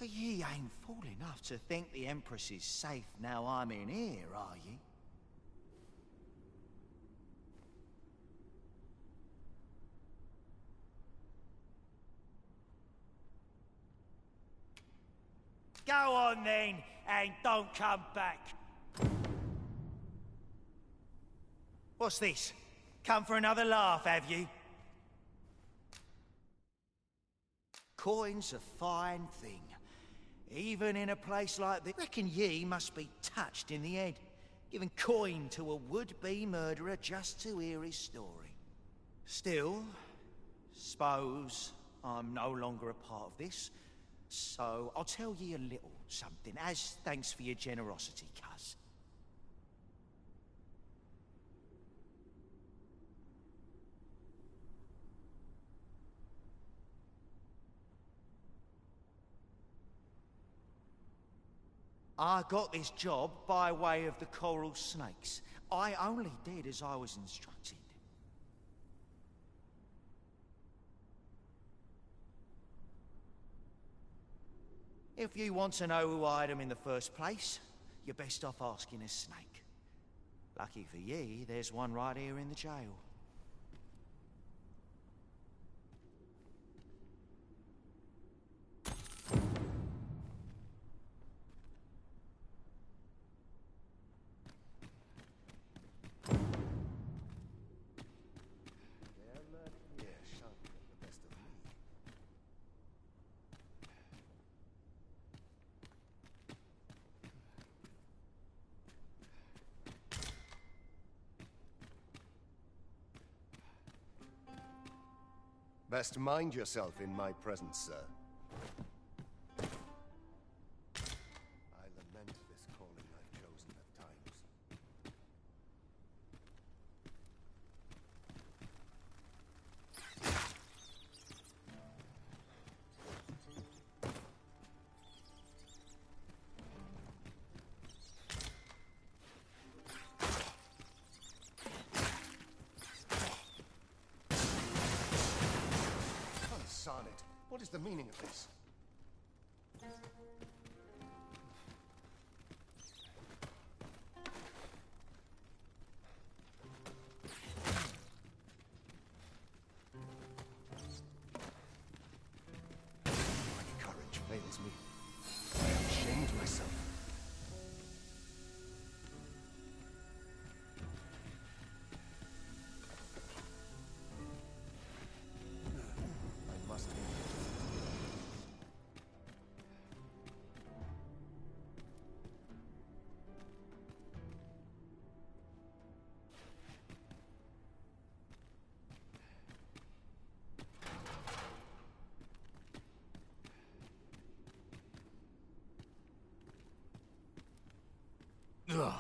But ye ain't fool enough to think the Empress is safe now I'm in here, are ye? Go on then, and don't come back. What's this? Come for another laugh, have you? Coin's a fine thing. Even in a place like this. Reckon ye must be touched in the head, giving coin to a would-be murderer just to hear his story. Still, suppose I'm no longer a part of this, so I'll tell ye a little something, as thanks for your generosity, cuz. I got this job by way of the coral snakes. I only did as I was instructed. If you want to know who hired them in the first place, you're best off asking a snake. Lucky for ye, there's one right here in the jail. Best mind yourself in my presence, sir. I lament this calling I've chosen at times. Sonnet, what is the meaning of this? My courage fails me. I am ashamed of myself. I must be. Ugh.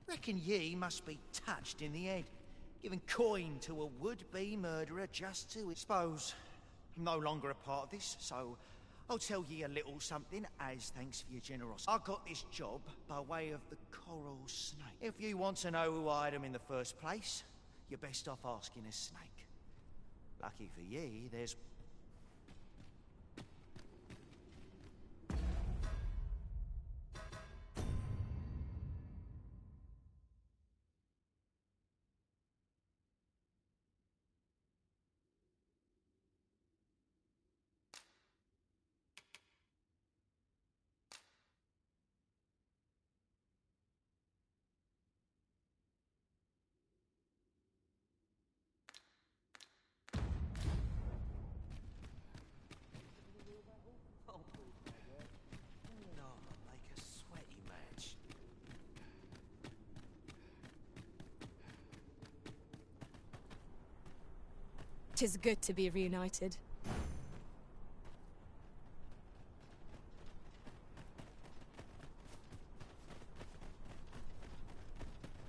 Reckon ye must be touched in the head, giving coin to a would-be murderer just to... Suppose I'm no longer a part of this, so I'll tell ye a little something as thanks for your generosity. I got this job by way of the coral snake. If you want to know who hired them in the first place, you're best off asking a snake. Lucky for ye, there's... Make a sweaty match. 'Tis good to be reunited.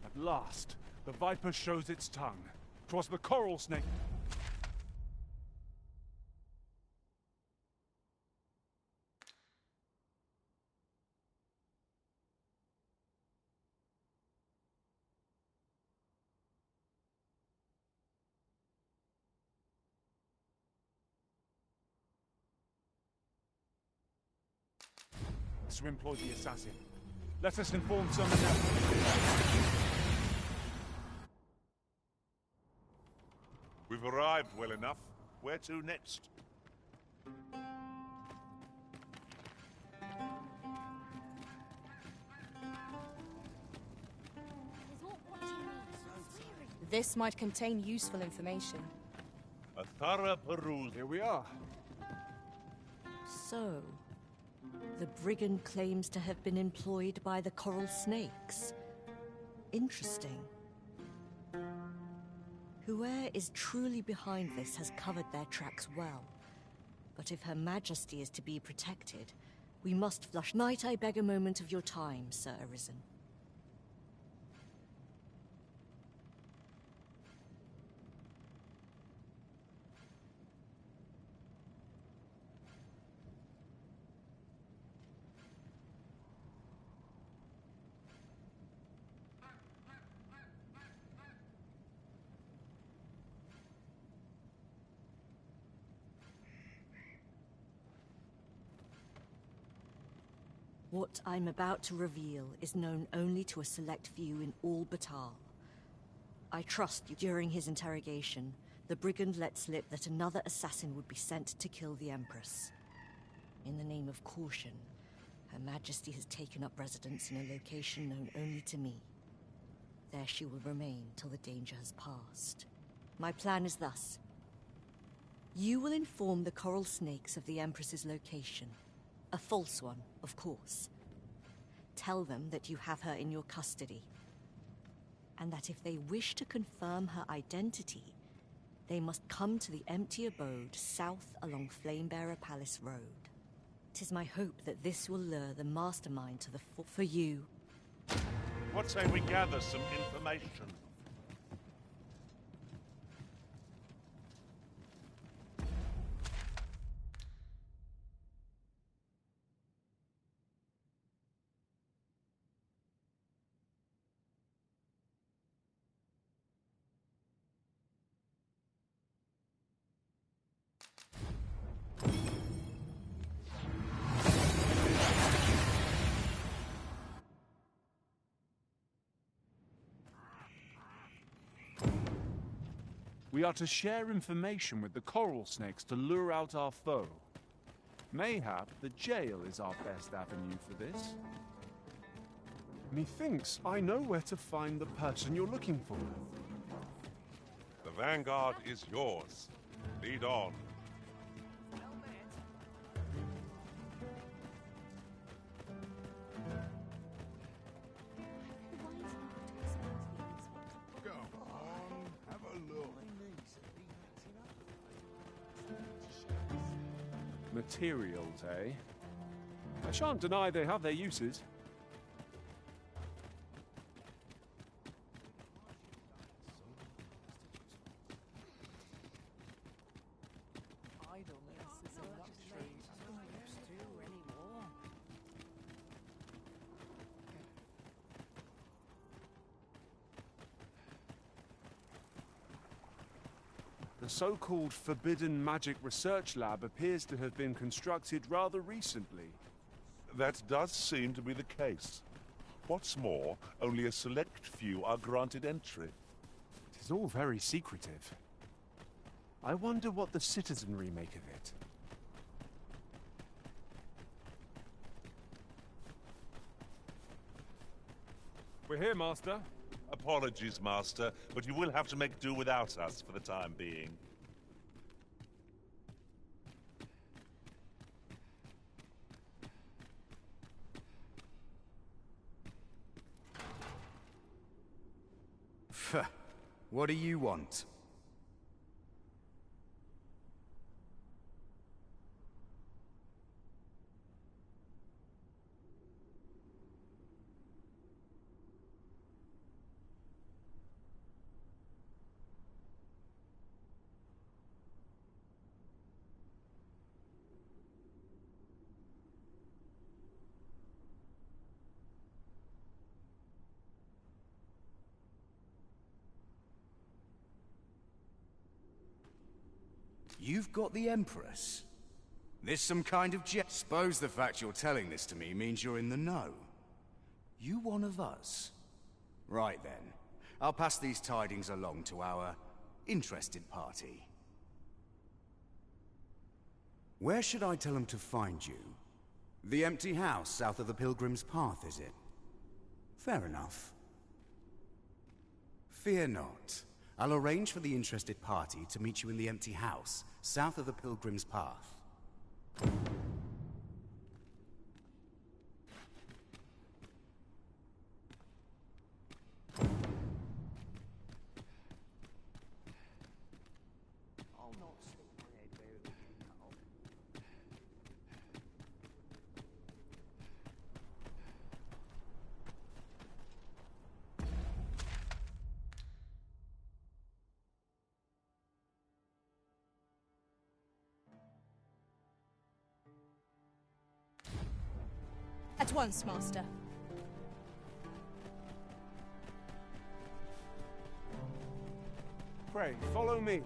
At last, the viper shows its tongue. 'Twas the coral snake. wants to employ the assassin. Let us inform someone else. We've arrived well enough. Where to next? This might contain useful information. A thorough perusal. Here we are. So, the brigand claims to have been employed by the coral snakes. Interesting. Whoever is truly behind this has covered their tracks well. But if Her Majesty is to be protected, we must flush. Might I beg a moment of your time, Sir Arisen? What I'm about to reveal is known only to a select few in all Batal. I trust you. During his interrogation, the brigand let slip that another assassin would be sent to kill the Empress. In the name of caution, Her Majesty has taken up residence in a location known only to me. There she will remain till the danger has passed. My plan is thus. You will inform the coral snakes of the Empress's location. A false one, of course. Tell them that you have her in your custody. And that if they wish to confirm her identity, they must come to the empty abode south along Flamebearer Palace Road. It is my hope that this will lure the mastermind to the fore. For you. What say we gather some information? We are to share information with the coral snakes to lure out our foe. Mayhap the jail is our best avenue for this. Methinks I know where to find the person you're looking for. The vanguard is yours. Lead on. Materials, eh? I shan't deny they have their uses. The so-called Forbidden Magic Research Lab appears to have been constructed rather recently. That does seem to be the case. What's more, only a select few are granted entry. It is all very secretive. I wonder what the citizenry make of it. We're here, Master. Apologies, Master, but you will have to make do without us for the time being. What do you want? You've got the Empress? This some kind of jet? Suppose the fact you're telling this to me means you're in the know. You one of us? Right then. I'll pass these tidings along to our interested party. Where should I tell them to find you? The empty house south of the Pilgrim's Path, is it? Fair enough. Fear not. I'll arrange for the interested party to meet you in the empty house south of the Pilgrim's Path. At once, Master. Pray, follow me.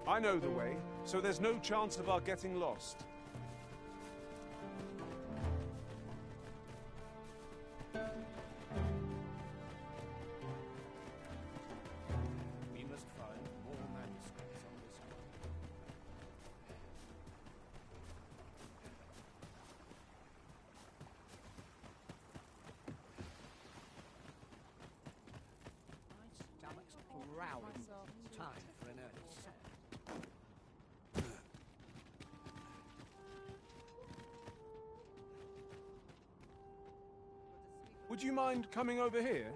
I know the way, so there's no chance of our getting lost. We must find more manuscripts on this one. My stomach's growling. Time for an early supper. Would you mind coming over here?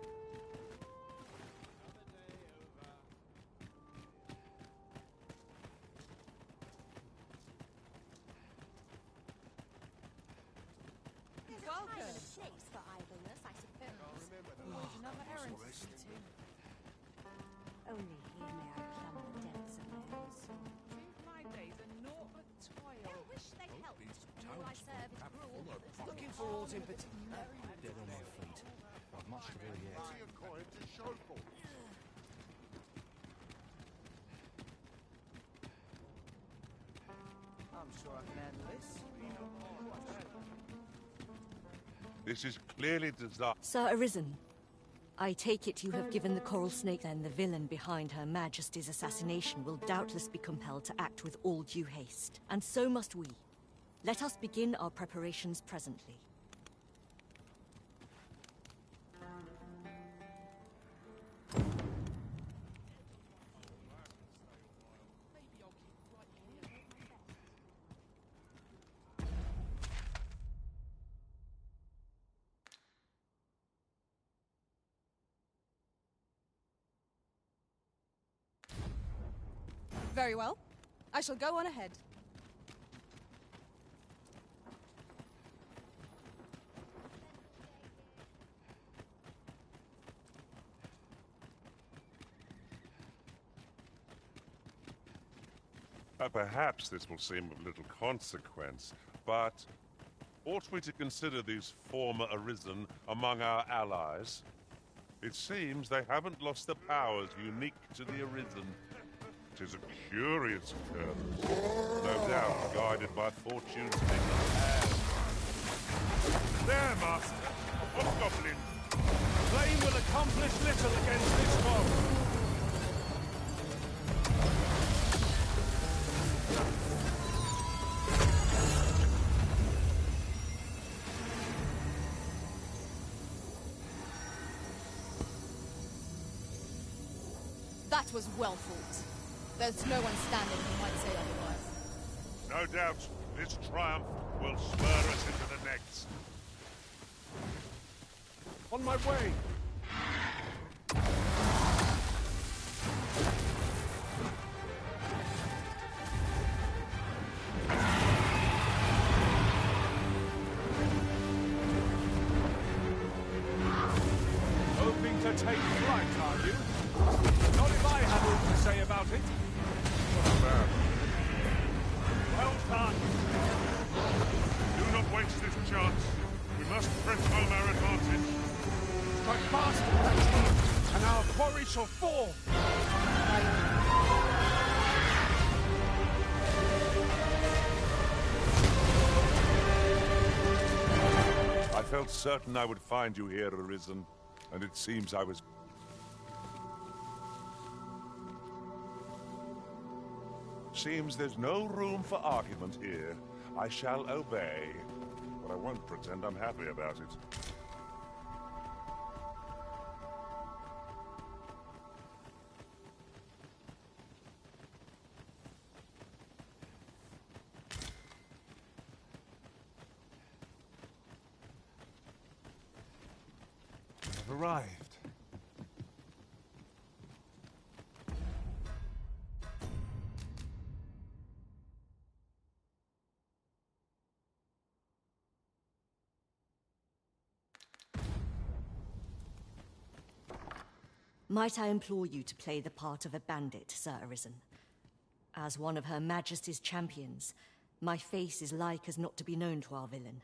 Only here may I plumb the depths of theirs. My days are naught but toil. I wish they'd help. All I serve is gruel. Looking for aught in particular? Dead on my feet. I've much to do yet. A coin to show for. I'm sure I can handle this. This is clearly designed. Sir Arisen, I take it you have given the Coral Snake, then the villain behind Her Majesty's assassination will doubtless be compelled to act with all due haste. And so must we. Let us begin our preparations presently. Very well. I shall go on ahead. Perhaps this will seem of little consequence, but ought we to consider these former Arisen among our allies? It seems they haven't lost the powers unique to the Arisen. 'Tis a curious occurrence, no doubt guided by fortune's finger. There, Master! Hobgoblin! Flame will accomplish little against this foe. That was well fought. There's no one standing who might say otherwise. No doubt this triumph will spur us into the next. On my way. Hoping to take flight, are you? Not if I have all to say about it. Not bad. Well done. Do not waste this chance. We must press home our advantage. Strike fast, my team, and our quarry shall fall. felt certain I would find you here, Arisen, and it seems I was... Seems there's no room for argument here. I shall obey, but I won't pretend I'm happy about it. I've arrived. Might I implore you to play the part of a bandit, Sir Arisen? As one of Her Majesty's champions, my face is like as not to be known to our villain.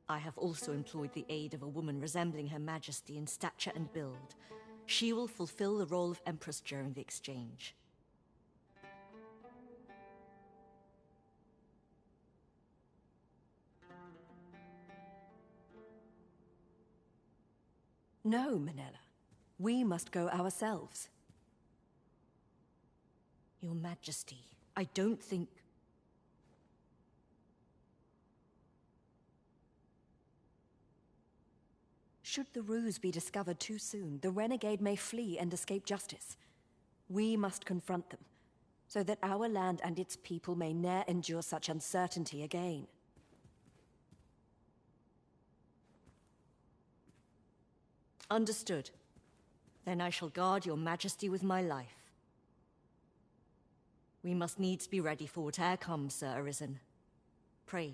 I have also employed the aid of a woman resembling Her Majesty in stature and build. She will fulfill the role of Empress during the exchange. No, Manella. We must go ourselves. Your Majesty, I don't think... Should the ruse be discovered too soon, the renegade may flee and escape justice. We must confront them, so that our land and its people may ne'er endure such uncertainty again. Understood. Then I shall guard your Majesty with my life. We must needs be ready for whate'er comes, Sir Arisen. Pray,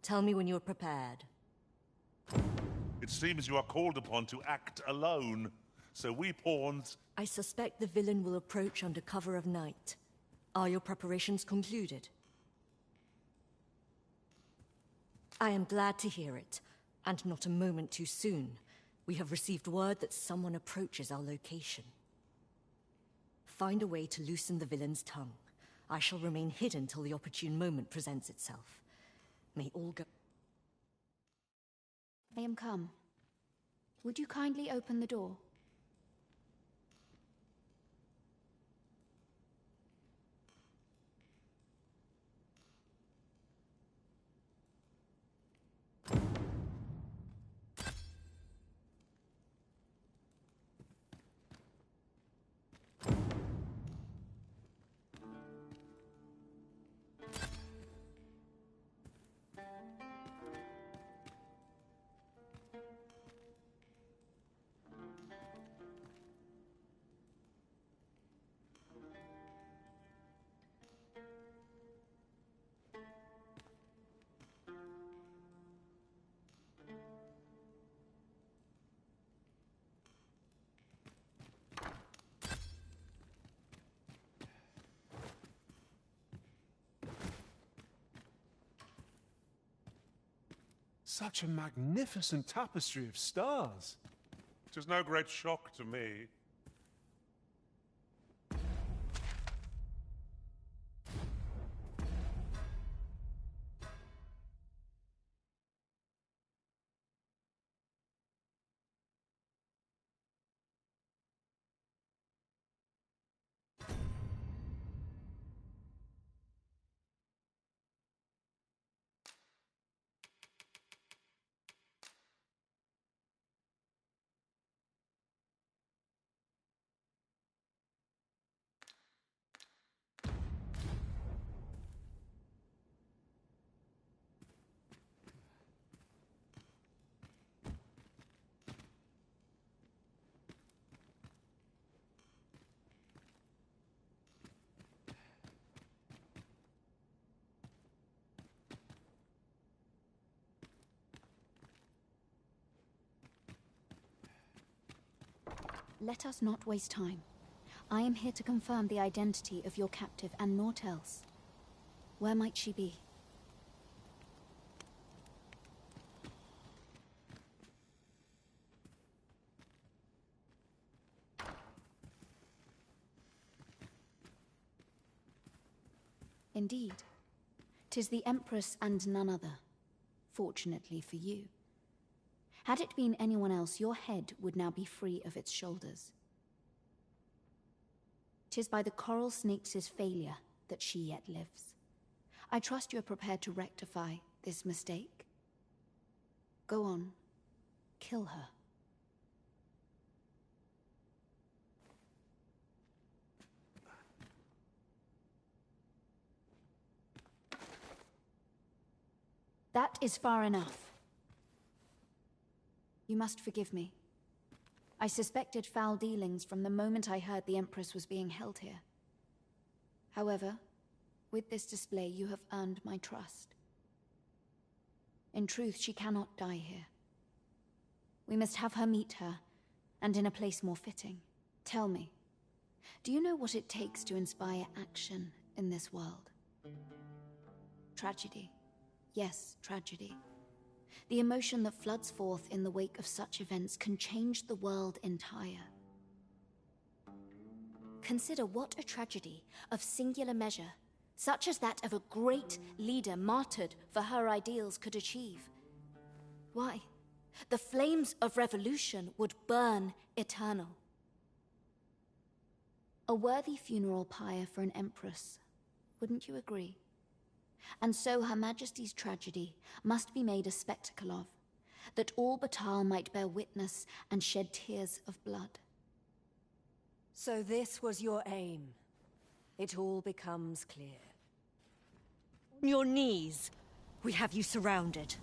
tell me when you are prepared. It seems you are called upon to act alone, so we pawns... I suspect the villain will approach under cover of night. Are your preparations concluded? I am glad to hear it, and not a moment too soon. We have received word that someone approaches our location. Find a way to loosen the villain's tongue. I shall remain hidden till the opportune moment presents itself. May all go... I am come. Would you kindly open the door? Such a magnificent tapestry of stars. It is no great shock to me. Let us not waste time. I am here to confirm the identity of your captive and naught else. Where might she be? Indeed. 'Tis the Empress and none other, fortunately for you. Had it been anyone else, your head would now be free of its shoulders. 'Tis by the coral snake's failure that she yet lives. I trust you are prepared to rectify this mistake. Go on, kill her. That is far enough. You must forgive me. I suspected foul dealings from the moment I heard the Empress was being held here. However, with this display you have earned my trust. In truth, she cannot die here. We must have her meet her, and in a place more fitting. Tell me, do you know what it takes to inspire action in this world? Tragedy. Yes, tragedy. The emotion that floods forth in the wake of such events can change the world entire. Consider what a tragedy of singular measure, such as that of a great leader martyred for her ideals, could achieve. Why, the flames of revolution would burn eternal. A worthy funeral pyre for an empress, wouldn't you agree? And so Her Majesty's tragedy must be made a spectacle of, that all Batal might bear witness and shed tears of blood. So this was your aim. It all becomes clear. On your knees. We have you surrounded.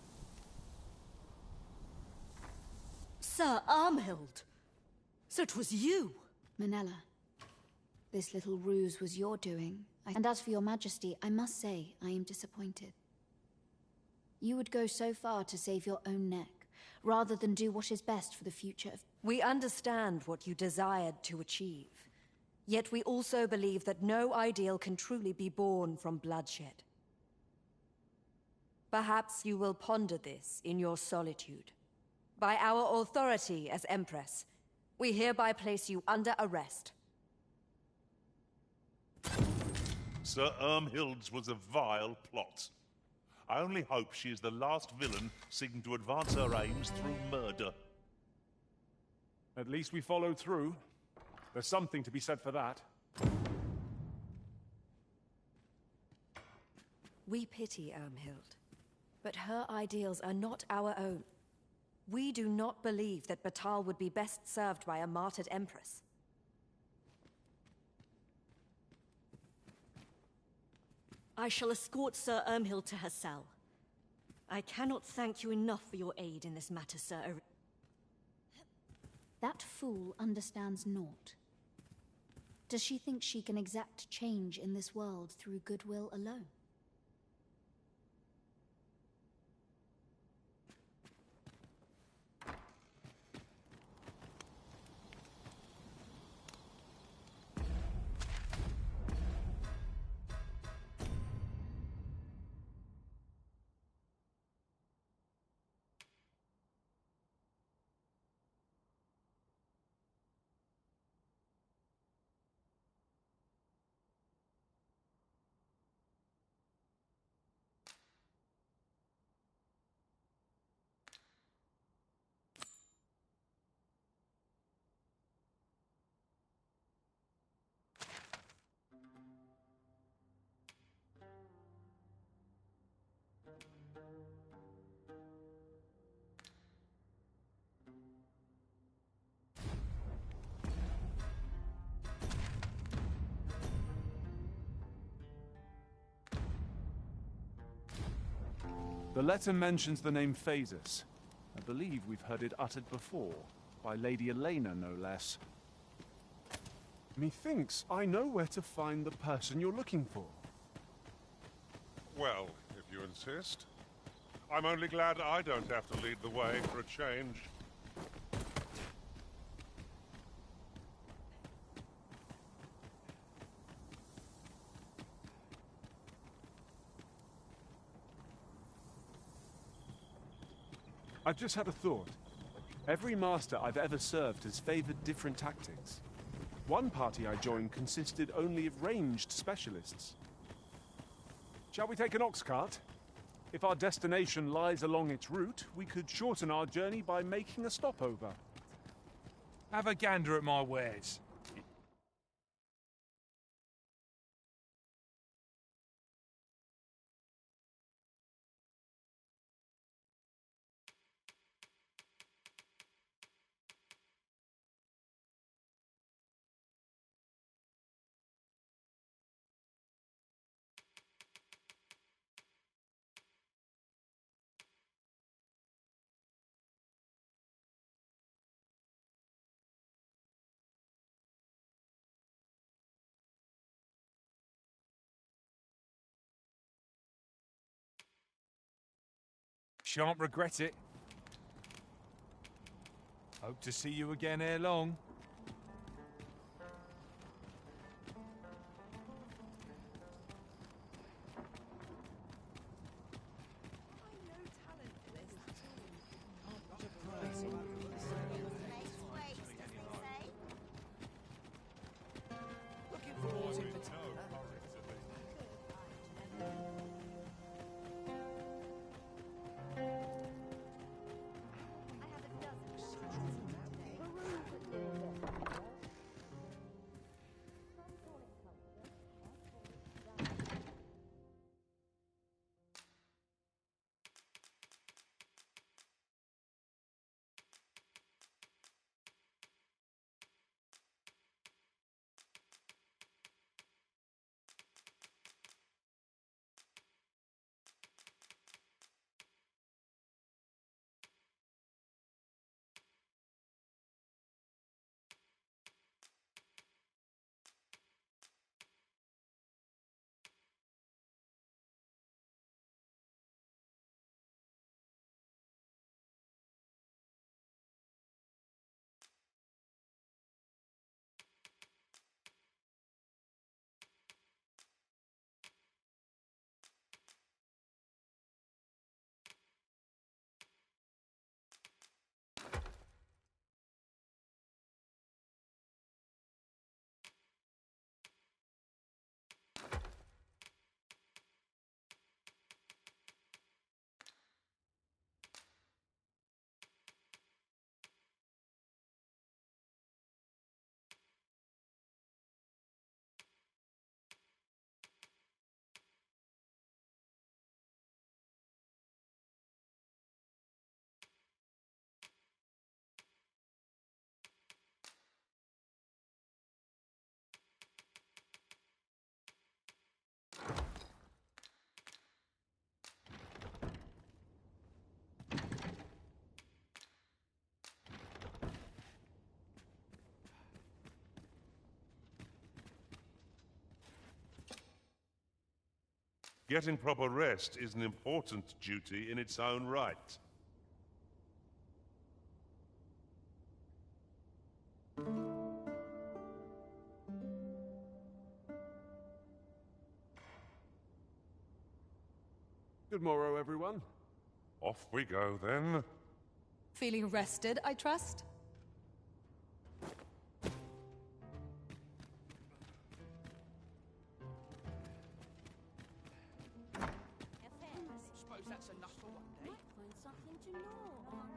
Sir Armhild! So it was you! Manella, this little ruse was your doing. And as for your Majesty, I must say I am disappointed. You would go so far to save your own neck, rather than do what is best for the future of... We understand what you desired to achieve. Yet we also believe that no ideal can truly be born from bloodshed. Perhaps you will ponder this in your solitude. By our authority as Empress, we hereby place you under arrest. Sir Ermhild's was a vile plot. I only hope she is the last villain seeking to advance her aims through murder. At least we followed through. There's something to be said for that. We pity Ermhild, but her ideals are not our own. We do not believe that Batal would be best served by a martyred Empress. I shall escort Sir Ermhild to her cell. I cannot thank you enough for your aid in this matter, Sir That fool understands naught. Does she think she can exact change in this world through goodwill alone? The letter mentions the name Phasis. I believe we've heard it uttered before, by Lady Elena, no less. Methinks I know where to find the person you're looking for. Well, if you insist. I'm only glad I don't have to lead the way for a change. I've just had a thought. Every master I've ever served has favored different tactics. One party I joined consisted only of ranged specialists. Shall we take an ox cart? If our destination lies along its route, we could shorten our journey by making a stopover. Have a gander at my wares. Shan't regret it. Hope to see you again ere long. Getting proper rest is an important duty in its own right. Good morrow, everyone. Off we go, then. Feeling rested, I trust? Suppose that's enough for one day. Might find something to gnaw on.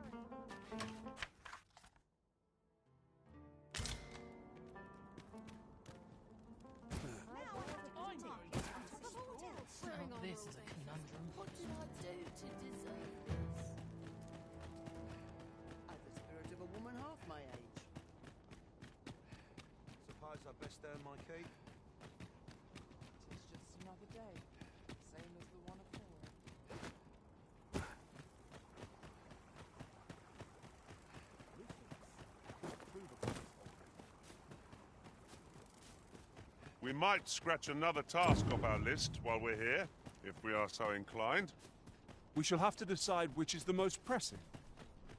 This is a conundrum. What did I do to deserve this? I've the spirit of a woman half my age. Suppose I best earn my keep. It's just another day, same as the one afore. We might scratch another task off our list while we're here, if we are so inclined. We shall have to decide which is the most pressing.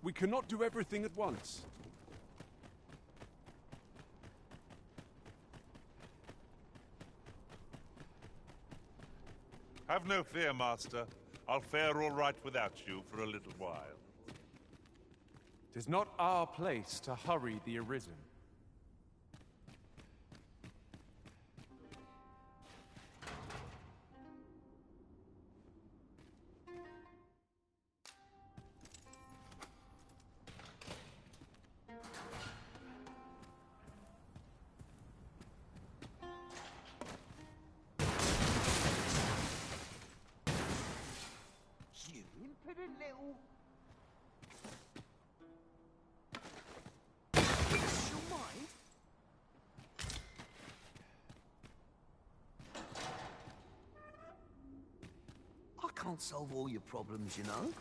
We cannot do everything at once. Have no fear, Master. I'll fare all right without you for a little while. 'Tis not our place to hurry the Arisen. little... Your mind? I can't solve all your problems, you know.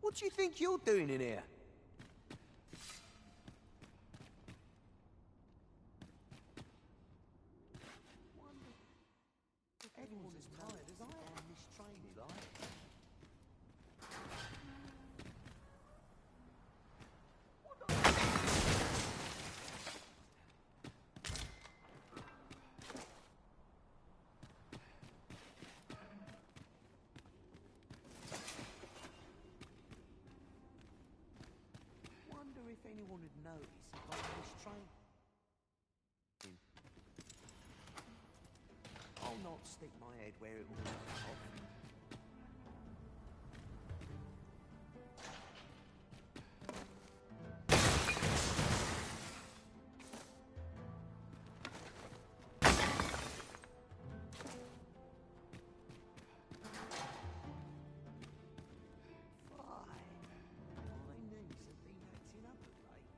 What do you think you're doing in here? Everyone's as tired as I am on this train, like. Wonder if anyone would notice if I'm on this train. I'll not stick my head where it will off. My knees have been acting up of late.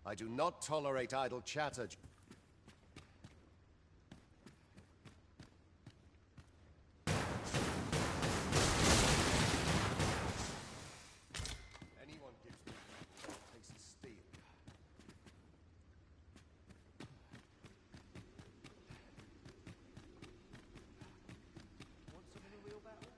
I do not tolerate idle chatter. Anyone gives me a taste of steel. Want some in a real battle?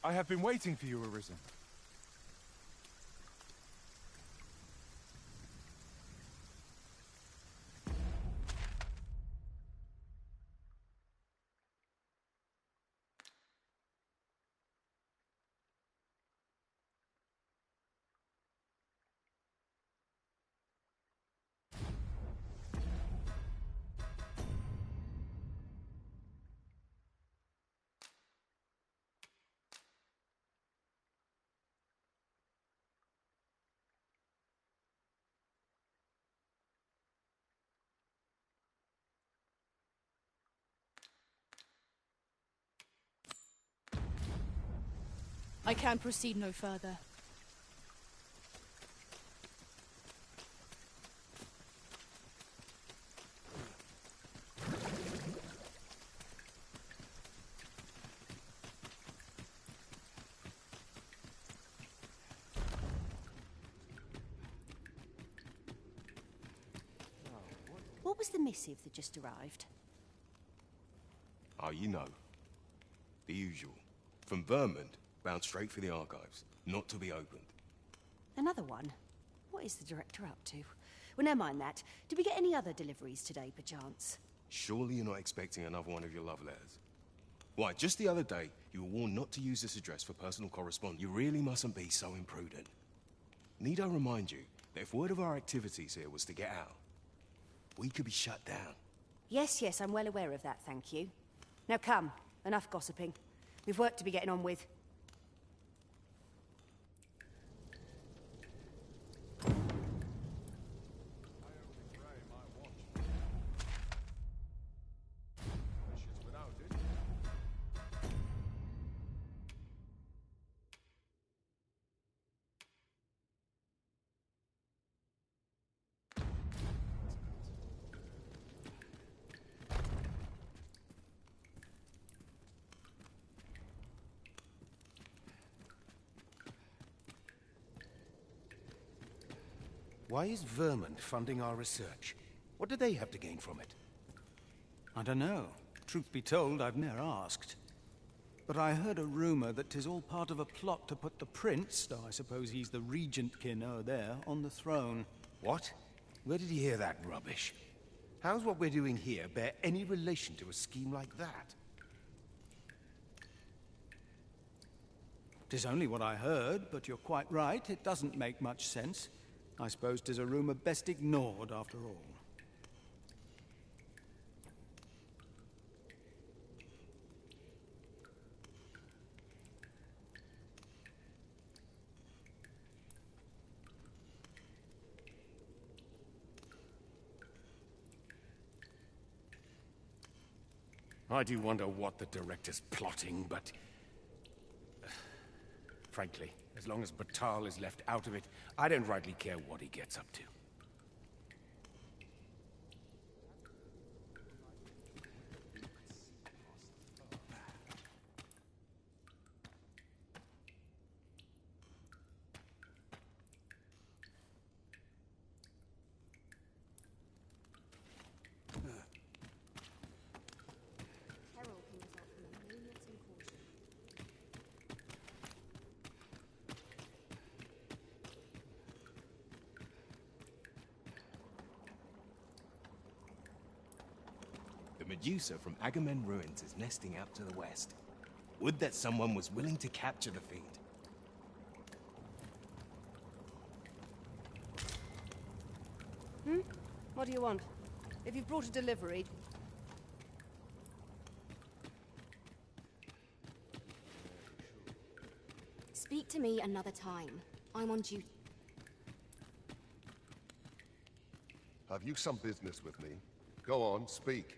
I have been waiting for you, Arisen. I can proceed no further. What was the missive that just arrived? Oh, you know. The usual. From Vermont, bound straight for the archives. Not to be opened. Another one? What is the director up to? Well, never mind that. Did we get any other deliveries today, perchance? Surely you're not expecting another one of your love letters. Why, just the other day, you were warned not to use this address for personal correspondence. You really mustn't be so imprudent. Need I remind you that if word of our activities here was to get out, we could be shut down. Yes, yes, I'm well aware of that, thank you. Now come, enough gossiping. We've work to be getting on with. Why is Vermont funding our research? What do they have to gain from it? I don't know. Truth be told, I've ne'er asked. But I heard a rumor that 'tis all part of a plot to put the prince, though I suppose he's the regent-kin o'er there, on the throne. What? Where did you hear that rubbish? How's what we're doing here bear any relation to a scheme like that? 'Tis only what I heard, but you're quite right. It doesn't make much sense. I suppose 'tis a rumor best ignored, after all. I do wonder what the director's plotting, but... frankly, as long as Batal is left out of it, I don't rightly care what he gets up to. Medusa from Agamemnon Ruins is nesting out to the west. Would that someone was willing to capture the fiend. What do you want? If you've brought a delivery... Speak to me another time. I'm on duty. Have you some business with me? Go on, speak.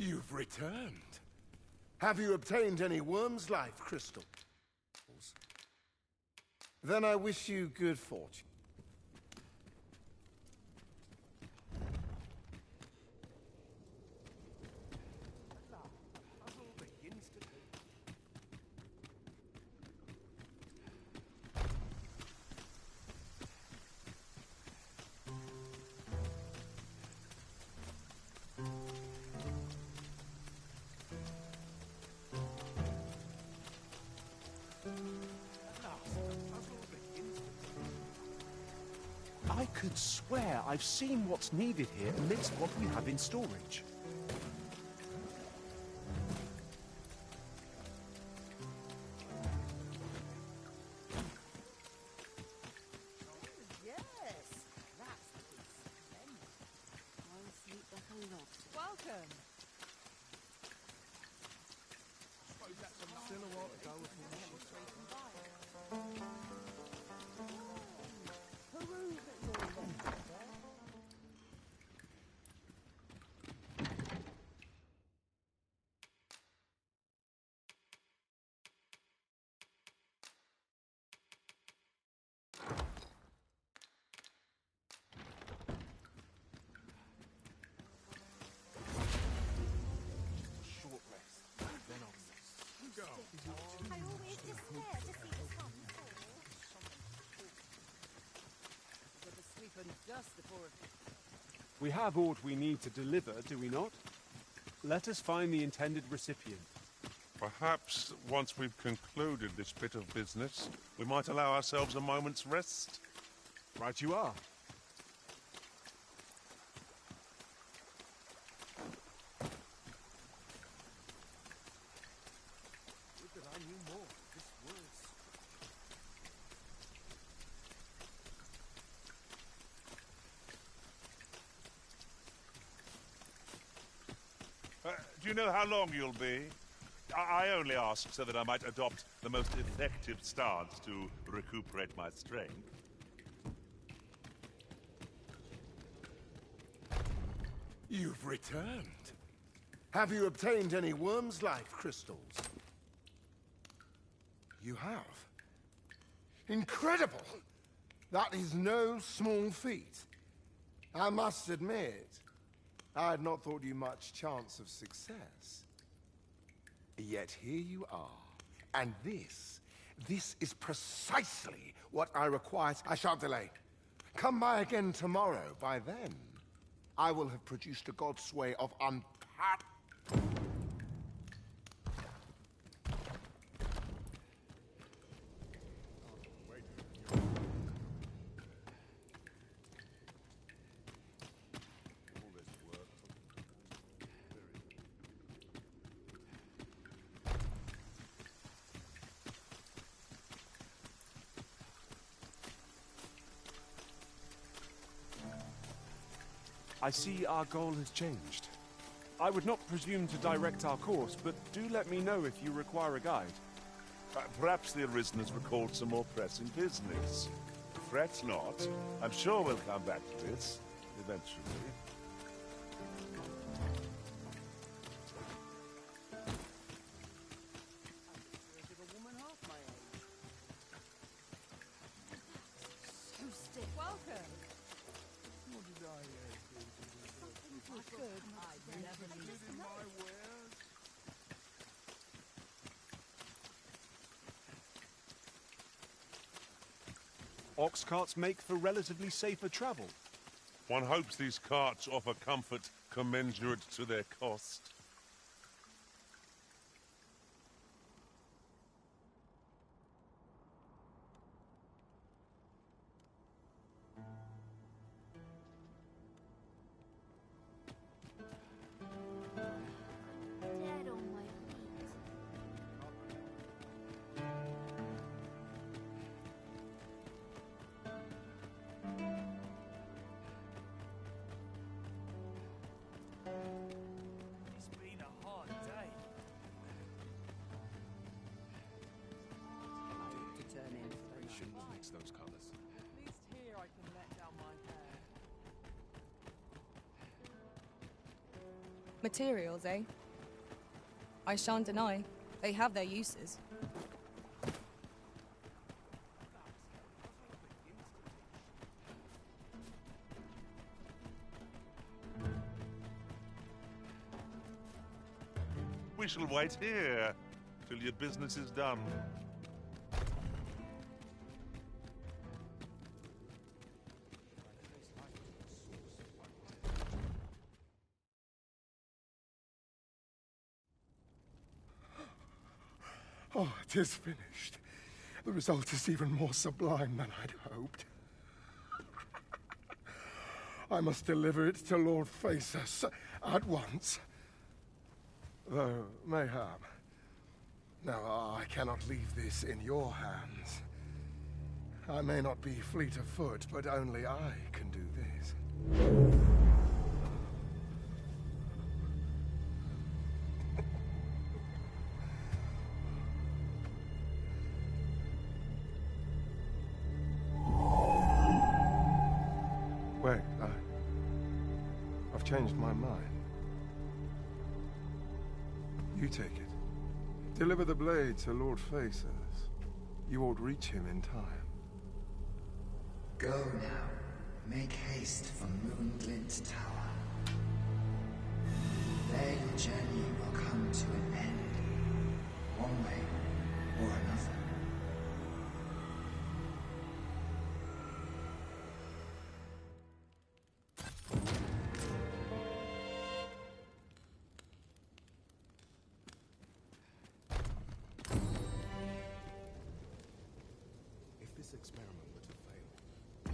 You've returned. Have you obtained any worm's life crystals? Then I wish you good fortune. I could swear I've seen what's needed here amidst what we have in storage. Yes, that's the piece. Splendid. I'll sleep like a log. Welcome. Still a while to go before short rest. Then I'll go. I always despair to see this come. Got to sweep and dust before it. We have aught we need to deliver, do we not? Let us find the intended recipient. Perhaps once we've concluded this bit of business, we might allow ourselves a moment's rest. Right you are. Would that I knew more of this world's. Do you know how long you'll be? I only ask so that I might adopt the most effective stance to recuperate my strength. You've returned. Have you obtained any worm's life crystals? You have. Incredible! That is no small feat. I must admit, I had not thought you much chance of success. Yet here you are. And this is precisely what I require. I shan't delay. Come by again tomorrow. By then, I will have produced a god's way of unpack. I see our goal has changed. I would not presume to direct our course, but do let me know if you require a guide. Perhaps the Arisen has recalled some more pressing business. Fret not. I'm sure we'll come back to this, eventually. A woman half my age. So stiff. Welcome. What did I Something good. I'd never leave in my wares? Ox carts make for relatively safer travel. One hopes these carts offer comfort commensurate to their cost. Dead on my feet. Materials, eh? I shan't deny, they have their uses. We shall wait here till your business is done. Oh, it is finished. The result is even more sublime than I'd hoped. I must deliver it to Lord Phaesus at once. Though, mayhap. Now, I cannot leave this in your hands. I may not be fleet of foot, but only I can do this. Wait, I've changed my mind. You take it. Deliver the blade to Lord Phaesus. You ought reach him in time. Go now. Make haste for Moonglint Tower. There your journey will come to an end, one way or another. If this experiment were to fail,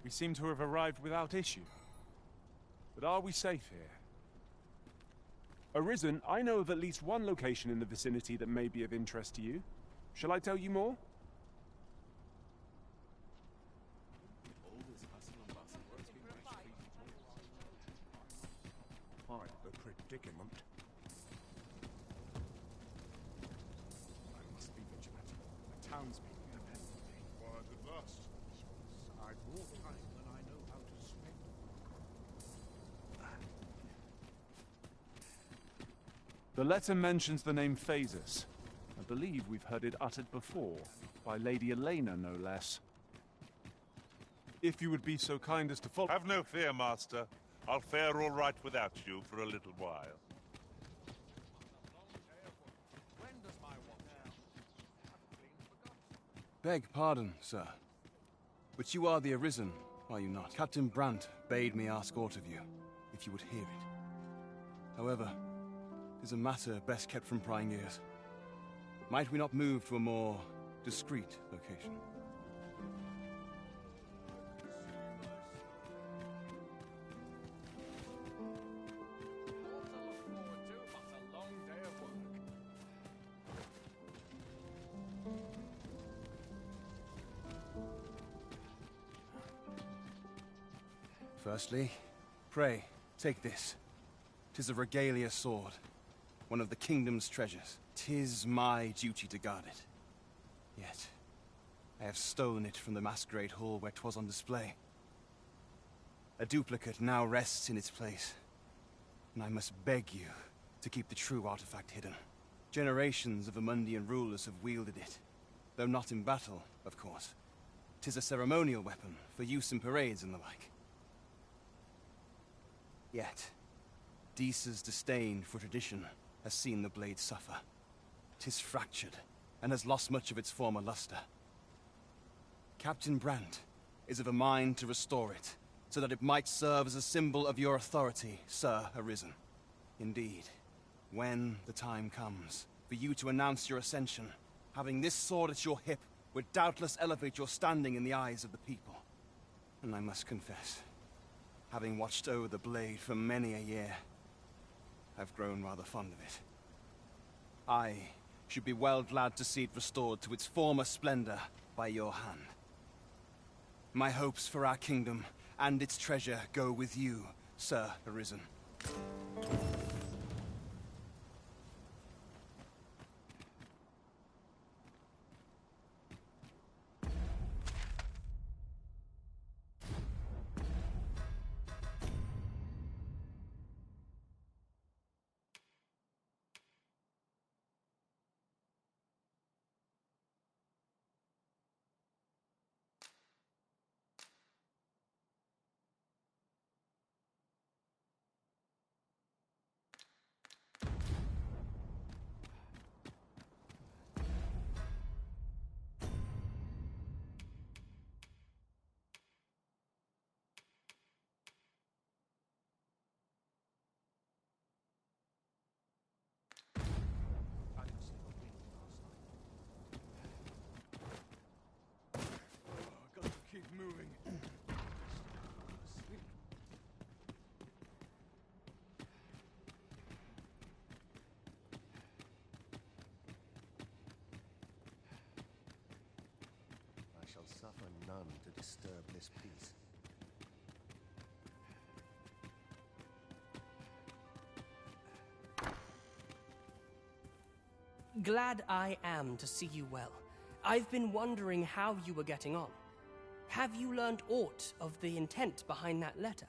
we seem to have arrived without issue. But are we safe here? Arisen, I know of at least one location in the vicinity that may be of interest to you. Shall I tell you more? quite the predicament. I must be vigilant. The townspeople depend on me. Quiet at last. I've more time than I know how to spend. The letter mentions the name Phaesus. I believe we've heard it uttered before, by Lady Elena, no less. If you would be so kind as to follow... Have no fear, Master. I'll fare all right without you for a little while. Beg pardon, sir. But you are the Arisen, are you not? Captain Brandt bade me ask aught of you, if you would hear it. However, it is a matter best kept from prying ears. Might we not move to a more discreet location? Firstly, pray, take this. 'Tis a regalia sword, one of the kingdom's treasures. 'Tis my duty to guard it. Yet, I have stolen it from the masquerade hall where 'twas on display. A duplicate now rests in its place, and I must beg you to keep the true artifact hidden. Generations of Amundian rulers have wielded it, though not in battle, of course. 'Tis a ceremonial weapon for use in parades and the like. Yet, Disa's disdain for tradition has seen the blade suffer. 'Tis fractured, and has lost much of its former luster. Captain Brandt is of a mind to restore it, so that it might serve as a symbol of your authority, Sir Arisen. Indeed, when the time comes for you to announce your ascension, having this sword at your hip would doubtless elevate your standing in the eyes of the people. And I must confess, having watched over the blade for many a year, I've grown rather fond of it. I should be well glad to see it restored to its former splendor by your hand. My hopes for our kingdom and its treasure go with you, Sir Arisen. Keep moving. I shall suffer none to disturb this peace. Glad I am to see you well. I've been wondering how you were getting on. Have you learned aught of the intent behind that letter?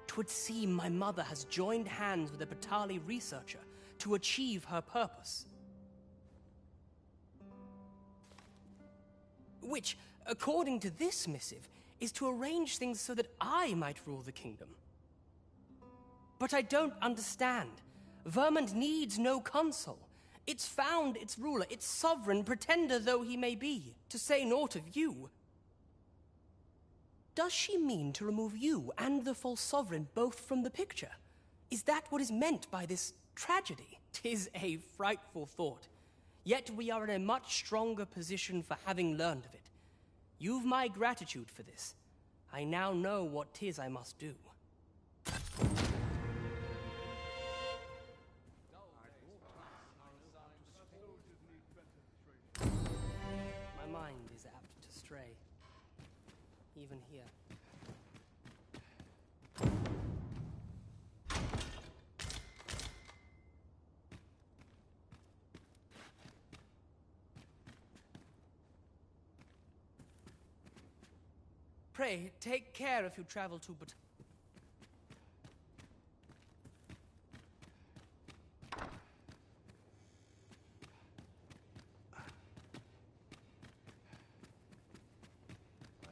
Twould seem my mother has joined hands with a Batali researcher to achieve her purpose. Which, according to this missive, is to arrange things so that I might rule the kingdom. But I don't understand. Vermont needs no consul. It's found its ruler, its sovereign, pretender though he may be, to say naught of you. Does she mean to remove you and the false sovereign both from the picture? Is that what is meant by this tragedy? 'Tis a frightful thought. Yet we are in a much stronger position for having learned of it. You've my gratitude for this. I now know what 'tis I must do. My mind is apt to stray, even here. Pray, take care if you travel to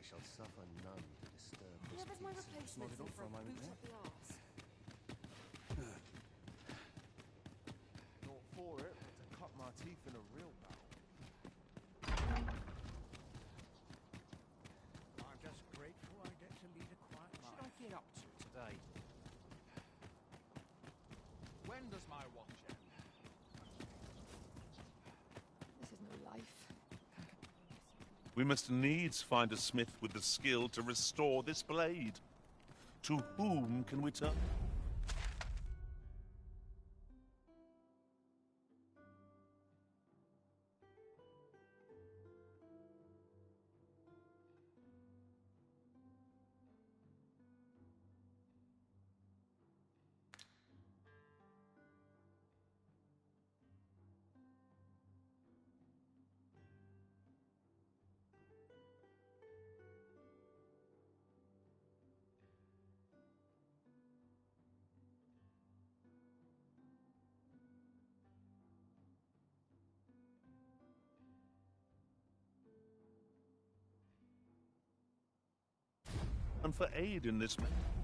shall suffer none to disturb this Whoever's my peace. replacement Smell it for a off for a boot moment up the arse. Not for it, but to cut my teeth in a real battle. I'm just grateful I get to lead a quiet life. What should I get up to today? When does my watch end? This is no life. We must needs find a smith with the skill to restore this blade. To whom can we turn? And for aid in this matter.